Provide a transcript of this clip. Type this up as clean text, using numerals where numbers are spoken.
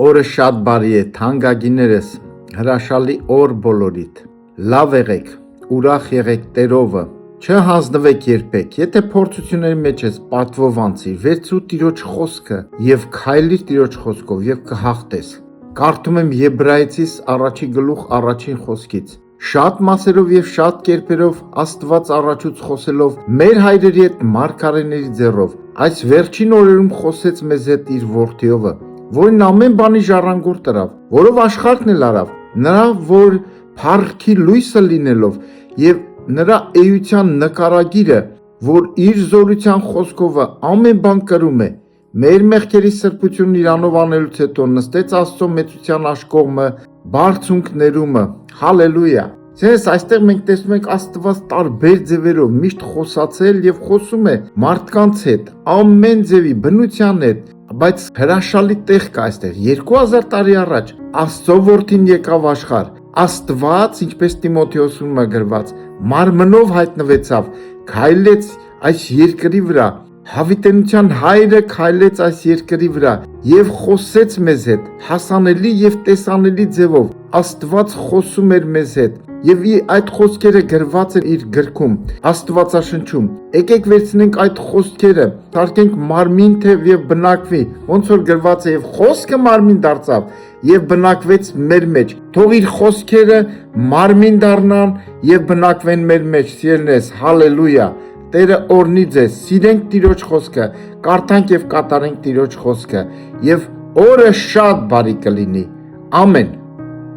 Օրը շատ բարի է, թանկագիներս, հրաշալի օր բոլորիդ։ Լավ եղեք, ուրախ եղեք Տերովը։ Չհանձնվեք երբեք, եթե փորձությունների մեջ ես պատվով անցիր, վերցրու Տիրոջ խոսքը եւ քայլիր Տիրոջ խոսքով եւ կհաղթես։ Կարդում եմ Եբրայեցիս առաջի գլուխ առաջին խոսքից։ Շատ մասերով եւ շատ կերպերով Աստված առաջուց խոսելով մեր հայրերի հետ մարգարեների ձեռով այս վերջին օրերում խոսեց մեզ հետ իր որդիովը, որին ամեն բանի ժառանգորդ տրավ, որով աշխարհն էլ արավ, նրա որ փառքի լույսը լինելով եւ նրա էության նկարագիրը, որ իր զորության խոսքով ամեն բան կրում է, մեր մեղքերի սրբությունն իրանով անելուց հետո նստեց Աստծո մեծության աշկողմը, բարձունք ներումը, հալելույա։ Ձեզ այստեղ մենք տեսնում ենք Աստված տարբեր ձևերով միշտ խոսացել եւ խոսում է մարդկանց հետ, ամեն ձևի բնության հետ, բայց հրաշալի տեղ կա այստեղ 2000 տարի առաջ Աստծո որդին եկավ աշխարհ, Աստված, ինչպես Տիմոթեոսում է գրված, մարմնով հայտնվեցավ, քայլեց այս երկրի վրա, հավիտենության հայրը քայլեց այս երկրի վրա եւ խոսեց մեզ հետ հասանելի եւ տեսանելի ձևով։ Աստված խոսում էր մեզ հետ եւ այդ խոսքերը գրված են իր գրքում Աստվածաշնչում։ Եկեք վերցնենք այդ խոսքերը, թարգենք մարմին թեև եւ բնակվի, ոնց որ գրված է եւ խոսքը մարմին դարձավ եւ բնակվեց մեր մեջ։ Թող իր խոսքերը մարմին դառնան եւ բնակվեն մեր մեջ։ Սիրելիներս, հալելույա։ Տերը օրհնի ձեզ, սիրենք Տիրոջ խոսքը, կարդանք եւ կատարենք Տիրոջ խոսքը եւ օրը շատ բարի կլինի։ Ամեն։